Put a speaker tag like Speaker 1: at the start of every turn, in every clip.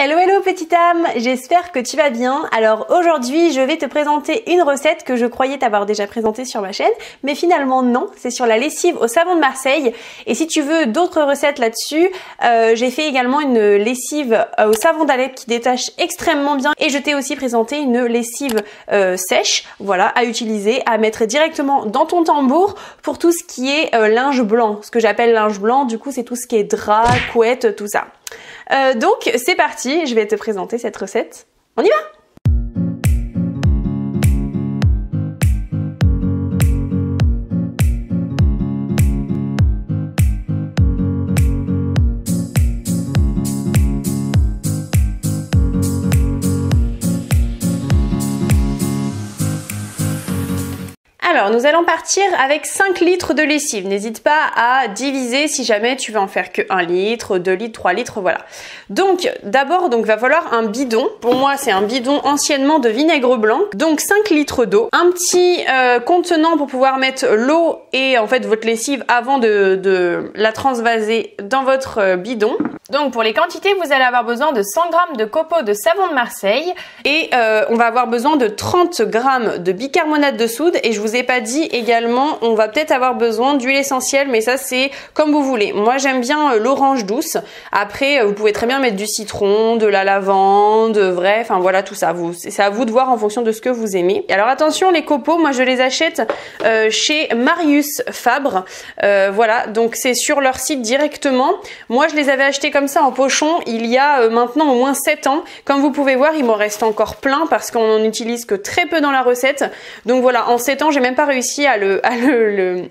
Speaker 1: Hello hello petite âme, j'espère que tu vas bien. Alors aujourd'hui je vais te présenter une recette que je croyais t'avoir déjà présentée sur ma chaîne, mais finalement non, c'est sur la lessive au savon de Marseille. Et si tu veux d'autres recettes là-dessus, j'ai fait également une lessive au savon d'Alep qui détache extrêmement bien. Et je t'ai aussi présenté une lessive sèche, voilà, à utiliser, à mettre directement dans ton tambour pour tout ce qui est linge blanc. Ce que j'appelle linge blanc, du coup c'est tout ce qui est drap, couette, tout ça. Donc c'est parti, je vais te présenter cette recette. On y va! Alors, nous allons partir avec 5 litres de lessive. N'hésite pas à diviser si jamais tu veux en faire que 1 litre, 2 litres, 3 litres, voilà. Donc, d'abord, va falloir un bidon. Pour moi, c'est un bidon anciennement de vinaigre blanc. Donc, 5 litres d'eau. Un petit contenant pour pouvoir mettre l'eau et en fait votre lessive avant de la transvaser dans votre bidon. Donc, pour les quantités, vous allez avoir besoin de 100 g de copeaux de savon de Marseille. Et on va avoir besoin de 30 g de bicarbonate de soude. Et je vous ai pas dit également, on va peut-être avoir besoin d'huile essentielle, mais ça c'est comme vous voulez. Moi j'aime bien l'orange douce. Après vous pouvez très bien mettre du citron, de la lavande, vrai, enfin voilà tout ça. C'est à vous de voir en fonction de ce que vous aimez. Et alors attention, les copeaux, moi je les achète chez Marius Fabre. Voilà, donc c'est sur leur site directement. Moi je les avais achetés comme ça en pochon il y a maintenant au moins 7 ans. Comme vous pouvez voir, il m'en reste encore plein parce qu'on n'en utilise que très peu dans la recette. Donc voilà, en 7 ans j'ai même pas réussi à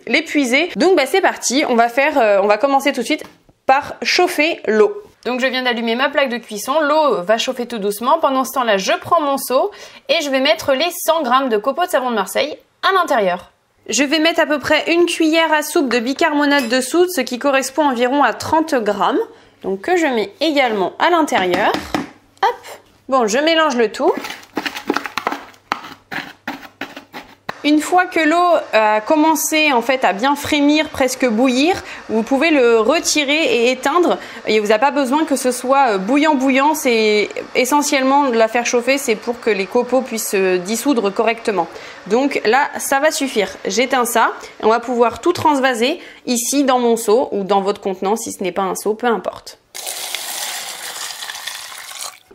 Speaker 1: l'épuiser. Donc c'est parti, on va commencer tout de suite par chauffer l'eau. Donc je viens d'allumer ma plaque de cuisson, l'eau va chauffer tout doucement. Pendant ce temps-là, je prends mon seau et je vais mettre les 100 g de copeaux de savon de Marseille à l'intérieur. Je vais mettre à peu près une cuillère à soupe de bicarbonate de soude, ce qui correspond environ à 30 g. Donc que je mets également à l'intérieur. Hop. Bon, je mélange le tout. Une fois que l'eau a commencé en fait à bien frémir, presque bouillir, vous pouvez le retirer et éteindre. Il vous a pas besoin que ce soit bouillant, c'est essentiellement de la faire chauffer, c'est pour que les copeaux puissent se dissoudre correctement. Donc là, ça va suffire. J'éteins ça et on va pouvoir tout transvaser ici dans mon seau ou dans votre contenant si ce n'est pas un seau, peu importe.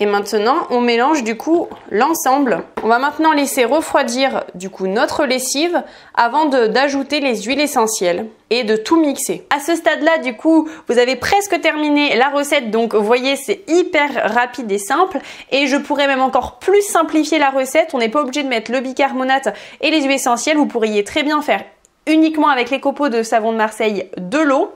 Speaker 1: Et maintenant, on mélange du coup l'ensemble. On va maintenant laisser refroidir du coup notre lessive avant d'ajouter les huiles essentielles et de tout mixer. À ce stade-là, du coup, vous avez presque terminé la recette. Donc, vous voyez, c'est hyper rapide et simple. Et je pourrais même encore plus simplifier la recette. On n'est pas obligé de mettre le bicarbonate et les huiles essentielles. Vous pourriez très bien faire uniquement avec les copeaux de savon de Marseille de l'eau.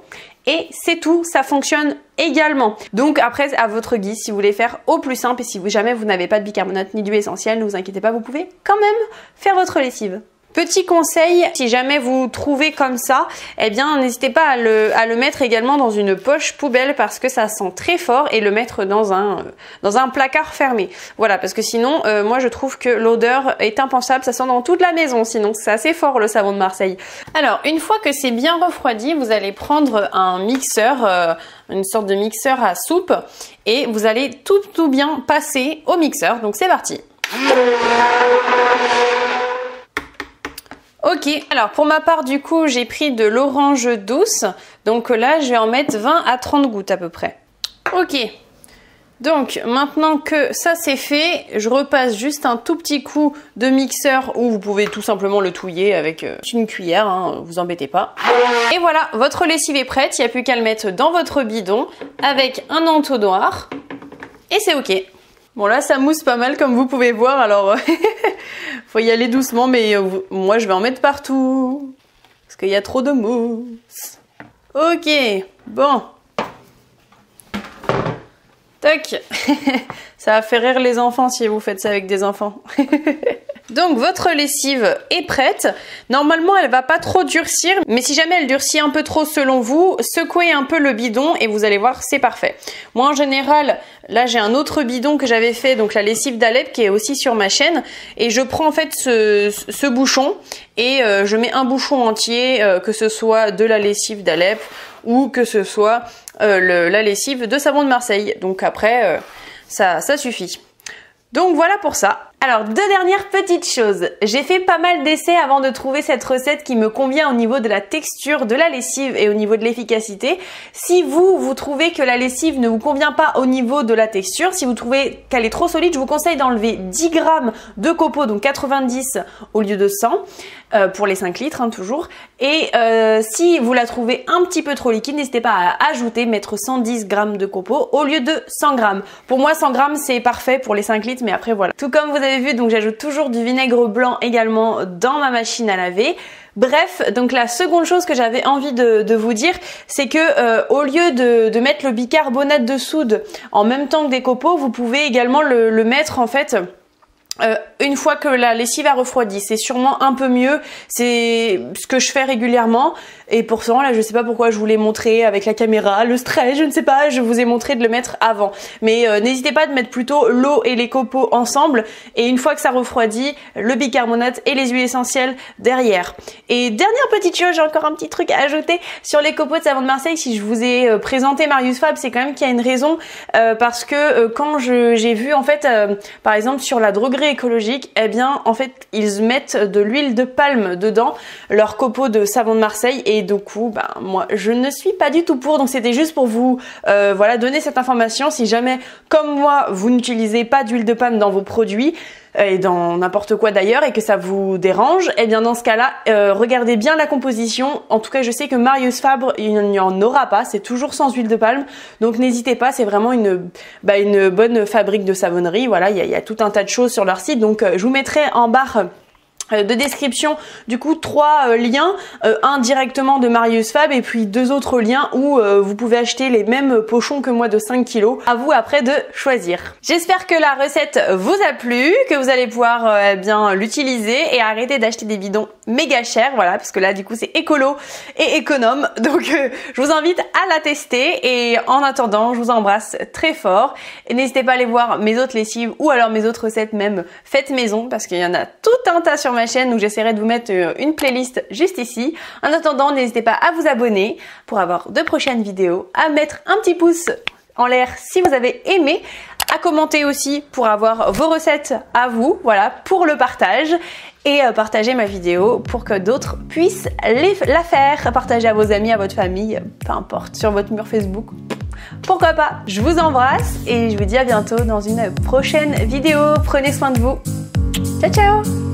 Speaker 1: Et c'est tout, ça fonctionne également. Donc après, à votre guise, si vous voulez faire au plus simple et si jamais vous n'avez pas de bicarbonate ni d'huile essentielle, ne vous inquiétez pas, vous pouvez quand même faire votre lessive. Petit conseil, si jamais vous trouvez comme ça, eh bien n'hésitez pas à le mettre également dans une poche poubelle parce que ça sent très fort et le mettre dans un placard fermé. Voilà, parce que sinon, moi je trouve que l'odeur est impensable, ça sent dans toute la maison sinon, c'est assez fort le savon de Marseille. Alors, une fois que c'est bien refroidi, vous allez prendre un mixeur, une sorte de mixeur à soupe et vous allez tout bien passer au mixeur. Donc c'est parti. Ok, alors pour ma part du coup j'ai pris de l'orange douce, donc là je vais en mettre 20 à 30 gouttes à peu près. Ok, donc maintenant que ça c'est fait, je repasse juste un tout petit coup de mixeur ou vous pouvez tout simplement le touiller avec une cuillère, hein, vous embêtez pas. Et voilà, votre lessive est prête, il n'y a plus qu'à le mettre dans votre bidon avec un entonnoir et c'est ok. Bon là ça mousse pas mal comme vous pouvez voir, alors faut y aller doucement, mais moi je vais en mettre partout parce qu'il y a trop de mousse. Ok, bon. Toc. Ça va faire rire les enfants si vous faites ça avec des enfants. Donc votre lessive est prête. Normalement elle va pas trop durcir, mais si jamais elle durcit un peu trop selon vous, secouez un peu le bidon et vous allez voir, c'est parfait. Moi en général, là j'ai un autre bidon que j'avais fait, donc la lessive d'Alep qui est aussi sur ma chaîne, et je prends en fait ce bouchon et je mets un bouchon entier, que ce soit de la lessive d'Alep ou que ce soit la lessive de savon de Marseille. Donc après ça suffit. Donc voilà pour ça. Alors, deux dernières petites choses. J'ai fait pas mal d'essais avant de trouver cette recette qui me convient au niveau de la texture de la lessive et au niveau de l'efficacité. Si vous trouvez que la lessive ne vous convient pas au niveau de la texture, si vous trouvez qu'elle est trop solide, je vous conseille d'enlever 10 grammes de copeaux, donc 90 au lieu de 100, pour les 5 litres, hein, toujours. Et si vous la trouvez un petit peu trop liquide, n'hésitez pas à ajouter, mettre 110 grammes de copeaux au lieu de 100 grammes. Pour moi, 100 grammes, c'est parfait pour les 5 litres, mais après, voilà. Tout comme vous avez vu, donc j'ajoute toujours du vinaigre blanc également dans ma machine à laver. Bref, donc la seconde chose que j'avais envie de vous dire, c'est que au lieu de mettre le bicarbonate de soude en même temps que des copeaux, vous pouvez également le mettre en fait une fois que la lessive a refroidi. C'est sûrement un peu mieux, c'est ce que je fais régulièrement, et pourtant là je sais pas pourquoi je vous l'ai montré avec la caméra, le stress, je ne sais pas, je vous ai montré de le mettre avant. Mais n'hésitez pas de mettre plutôt l'eau et les copeaux ensemble, et une fois que ça refroidit, le bicarbonate et les huiles essentielles derrière. Et dernière petite chose, j'ai encore un petit truc à ajouter sur les copeaux de savon de Marseille. Si je vous ai présenté Marius Fab, c'est quand même qu'il y a une raison, parce que quand j'ai vu en fait par exemple sur la droguerie écologique, eh bien en fait ils mettent de l'huile de palme dedans, leurs copeaux de savon de Marseille, et du coup moi je ne suis pas du tout pour, donc c'était juste pour vous voilà, donner cette information. Si jamais comme moi vous n'utilisez pas d'huile de palme dans vos produits et dans n'importe quoi d'ailleurs, et que ça vous dérange, et bien dans ce cas-là, regardez bien la composition. En tout cas, je sais que Marius Fabre, il n'y en aura pas, c'est toujours sans huile de palme, donc n'hésitez pas, c'est vraiment une bonne fabrique de savonnerie. Voilà, il y a tout un tas de choses sur leur site, donc je vous mettrai en barre de description du coup 3 liens, un directement de Marius Fab et puis 2 autres liens où vous pouvez acheter les mêmes pochons que moi de 5 kg. À vous après de choisir. J'espère que la recette vous a plu, que vous allez pouvoir bien l'utiliser et arrêter d'acheter des bidons méga chers, voilà, parce que là du coup c'est écolo et économe, donc je vous invite à la tester. Et en attendant, je vous embrasse très fort et n'hésitez pas à aller voir mes autres lessives ou alors mes autres recettes même faites maison, parce qu'il y en a tout un tas sur ma chaîne, où j'essaierai de vous mettre une playlist juste ici. En attendant, n'hésitez pas à vous abonner pour avoir de prochaines vidéos, à mettre un petit pouce en l'air si vous avez aimé, à commenter aussi pour avoir vos recettes à vous, voilà, pour le partage, et partager ma vidéo pour que d'autres puissent la faire, partager à vos amis, à votre famille, peu importe, sur votre mur Facebook. Pourquoi pas. Je vous embrasse et je vous dis à bientôt dans une prochaine vidéo. Prenez soin de vous. Ciao ciao.